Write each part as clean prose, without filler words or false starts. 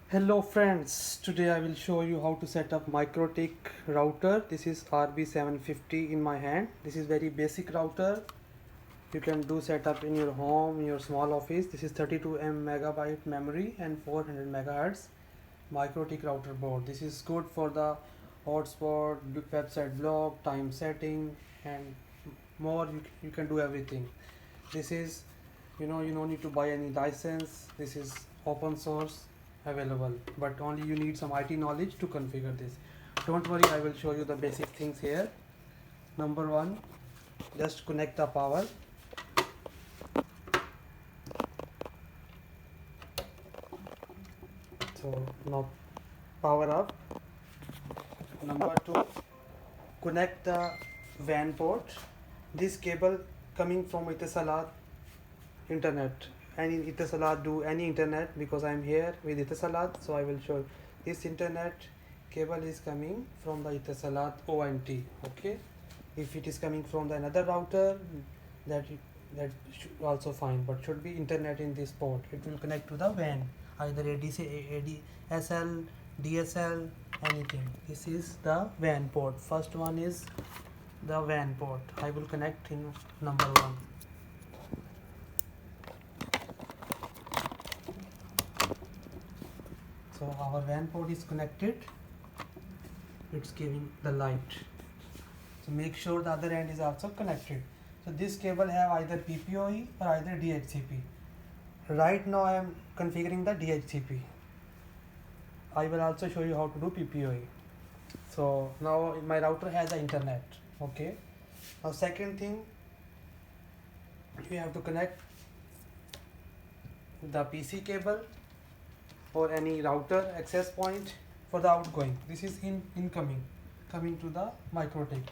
Hello friends, today I will show you how to set up Mikrotik router. This is RB750 in my hand. This is very basic router. You can do setup in your home, in your small office. This is 32 megabyte memory and 400 megahertz Mikrotik router board. This is good for the hotspot, website block, time setting and more. You can do everything. This is, you don't need to buy any license. This is open source available, but only you need some IT knowledge to configure this. Don't worry, I will show you the basic things here. Number one, just connect the power. So now power up. Number two, connect the WAN port. This cable coming from Etisalat internet. Any Etisalat do any internet, because I am here with Etisalat, so I will show this internet cable is coming from the Etisalat ONT. Okay, if it is coming from the another router, that should also fine, but should be internet in this port. It will connect to the WAN, either ADSL, DSL, anything. This is the WAN port. First one is the WAN port. I will connect in number one. So our WAN port is connected. It's giving the light. So make sure the other end is also connected. So this cable have either PPoE or either DHCP. Right now I am configuring the DHCP. I will also show you how to do PPoE. So now my router has the internet. Okay. Now second thing, you have to connect the PC cable or any router access point for the outgoing. This is incoming, coming to the Mikrotik.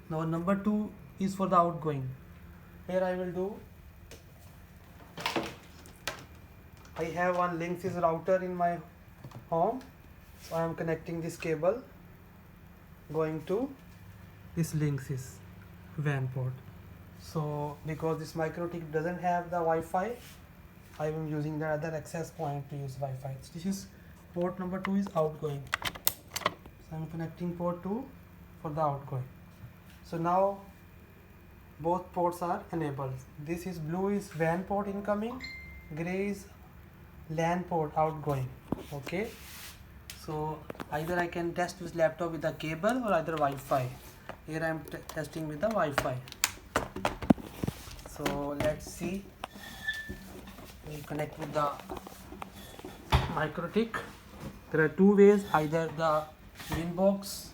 Now number two is for the outgoing. Here I will do, I have one Linksys router in my home, so I am connecting this cable going to this Linksys WAN port. So because this Mikrotik doesn't have the Wi-Fi, I am using the other access point to use Wi-Fi. This is port number 2 is outgoing. So I am connecting port 2 for the outgoing. So now both ports are enabled. This is blue is WAN port incoming, gray is LAN port outgoing. Okay. So either I can test this laptop with the cable or either Wi-Fi. Here I am testing with the Wi-Fi. So let's see. We connect with the Mikrotik. There are two ways, either the Winbox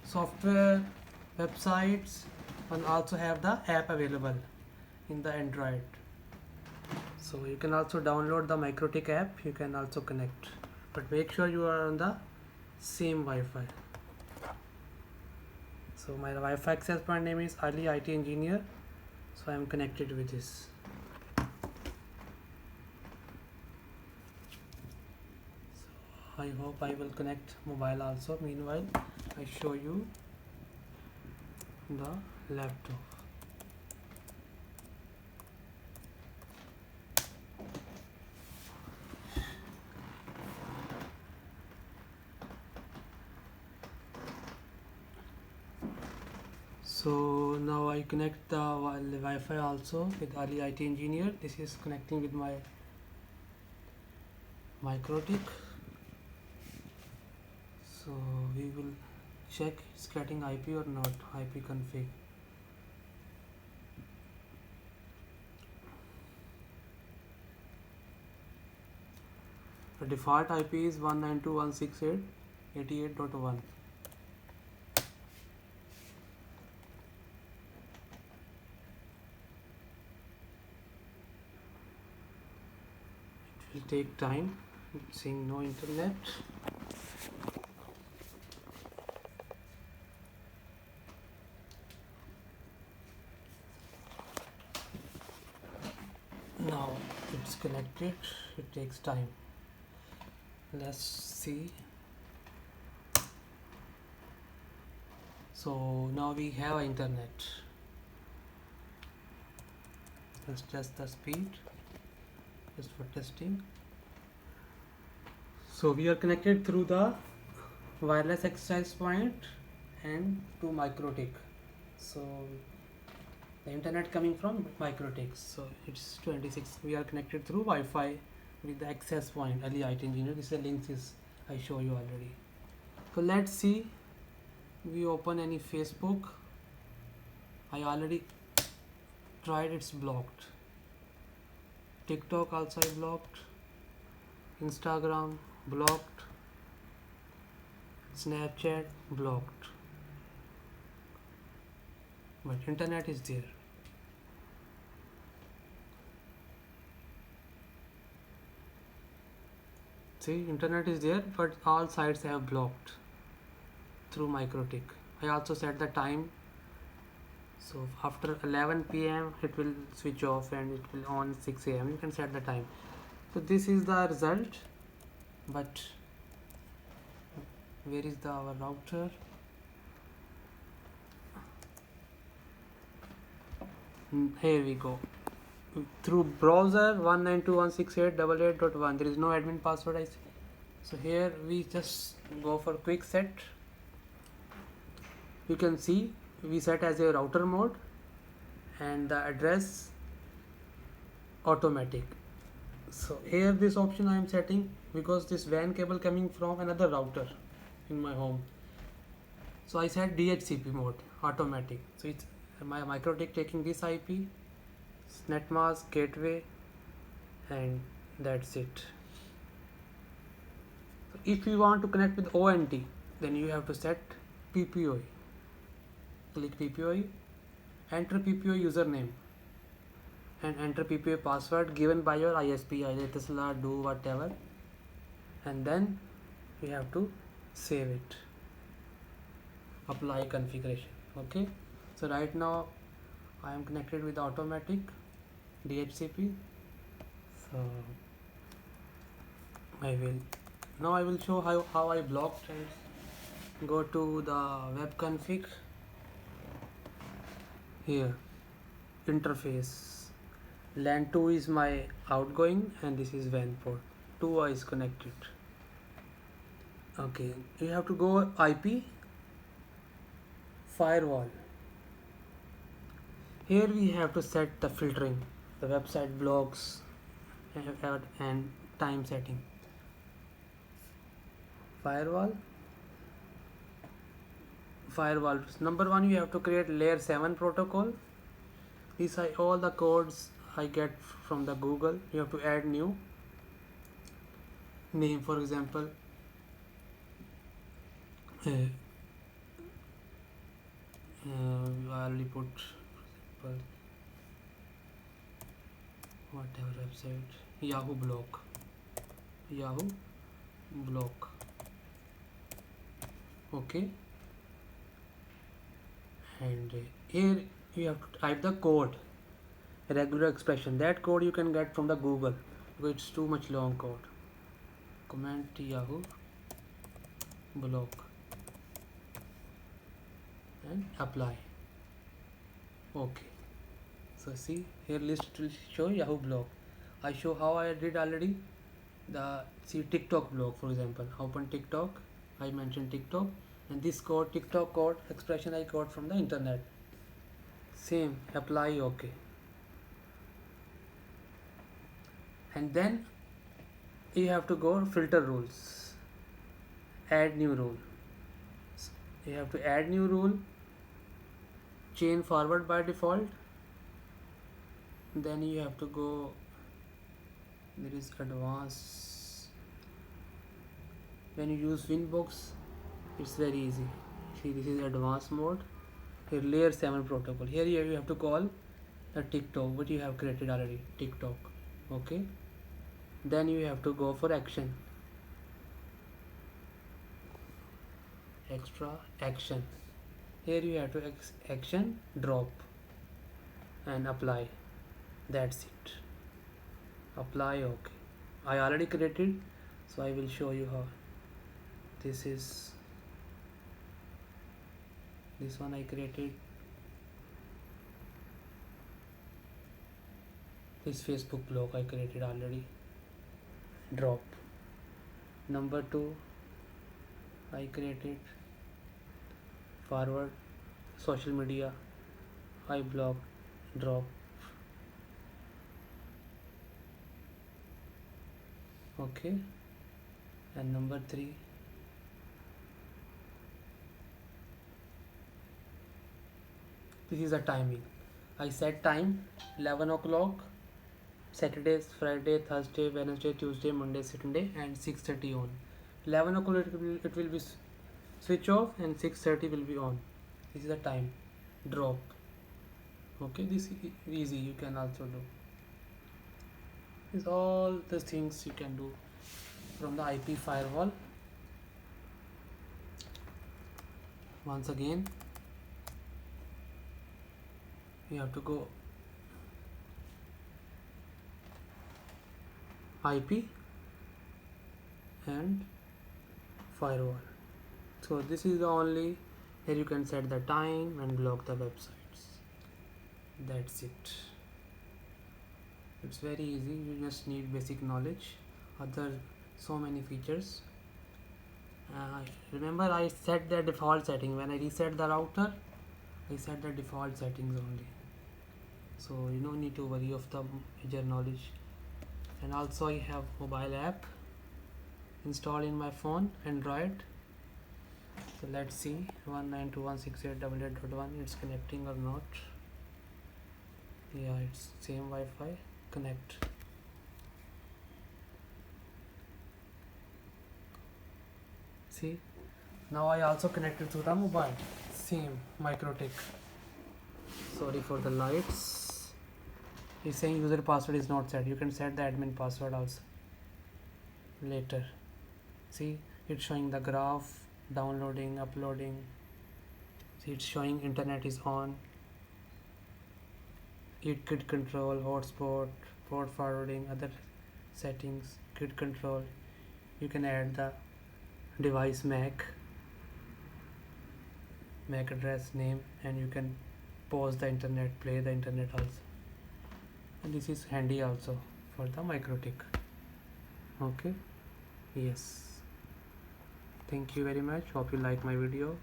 software, websites, and also have the app available in the Android. So you can also download the Mikrotik app, you can also connect, but make sure you are on the same Wi-Fi. So my Wi-Fi access point name is Ali IT Engineer, so I am connected with this. I hope I will connect mobile also. Meanwhile, I show you the laptop. So now I connect the Wi-Fi also with Ali IT Engineer. This is connecting with my Mikrotik. So we will check it's getting IP or not, IP config. The default IP is 192.168.88.1. It will take time, seeing no internet. Now it's connected, it takes time. Let's see. So now we have internet. Let's test the speed just for testing. So we are connected through the wireless access point and to Mikrotik. So the internet coming from Mikrotik. So it's 26. We are connected through Wi-Fi with the access point. Ali IT engineer. This is the links is I show you already. So let's see. We open any Facebook. I already tried. It's blocked. TikTok also I blocked. Instagram blocked. Snapchat blocked. But internet is there. See, internet is there, but all sites have blocked through Mikrotik. I also set the time. So after 11 p.m. it will switch off and it will on 6 a.m. You can set the time. So this is the result. But where is our router? Here we go. Through browser 192.168.88.1. There is no admin password. I see. So here we just go for quick set. You can see we set as a router mode and the address automatic. So here this option I am setting because this WAN cable coming from another router in my home. So I set DHCP mode automatic. So it's my Mikrotik taking this IP, netmask, gateway, and that's it. So if you want to connect with ONT, then you have to set PPOE. Click PPOE, enter PPOE username, and enter PPOE password given by your ISP, either Tesla, do whatever, and then you have to save it. Apply configuration. Okay. So right now I am connected with automatic DHCP. So I will show how I blocked and go to the web config. Here interface LAN 2 is my outgoing and this is WAN port 2 is connected. Okay, you have to go IP firewall. Here we have to set the filtering, the website blocks and time setting. Firewall. Number 1, you have to create layer 7 protocol. These are all the codes I get from the Google. You have to add new name, for example I already put whatever website, Yahoo block. Okay, and here you have to type the code, regular expression. That code you can get from the Google because it's too much long code. Command Yahoo block and apply. Okay, so see here list will show Yahoo block. I show how I did already. See TikTok block, for example. Open TikTok. I mentioned TikTok, and this code, TikTok code expression I got from the internet. Same, apply. Okay, and then you have to go filter rules, add new rule. You have to add new rule, chain forward by default. Then you have to go, there is advanced. When you use Winbox, it's very easy. See, this is advanced mode. Here layer 7 protocol. Here you have to call the TikTok, what you have created already, TikTok. Okay, then you have to go for action, extra action. Here you have to action drop and apply. That's it. Apply. Okay, I already created, so I will show you how. This one I created. This Facebook block I created already. Drop. Number 2, I created forward social media, I block drop. Okay, and number 3, this is the timing. I set time 11 o'clock, Saturday, Friday, Thursday, Wednesday, Tuesday, Monday, Saturday, and 6:30 on. 11 o'clock it will be switch off, and 6:30 will be on. This is the time drop. Okay, this is easy, you can also do. This all the things you can do from the IP firewall. Once again, you have to go IP and firewall. So this is the only here you can set the time and block the websites. That's it. It's very easy, you just need basic knowledge. Other so many features. Remember, I set the default setting. When I reset the router, I set the default settings only, so you don't need to worry of the major knowledge. And also I have mobile app installed in my phone, Android. So let's see, 192.168.88.1, it's connecting or not. Yeah, it's same Wi-Fi. Connect. See, now I also connected to the mobile, same Mikrotik. Sorry for the lights. It's saying user password is not set. You can set the admin password also later. See, it's showing the graph, downloading, uploading. See, it's showing internet is on. Git control, hotspot, port forwarding, other settings, git control. You can add the device MAC address name, and you can pause the internet, play the internet also. And this is handy also for the Mikrotik. Okay, yes, thank you very much, hope you like my video.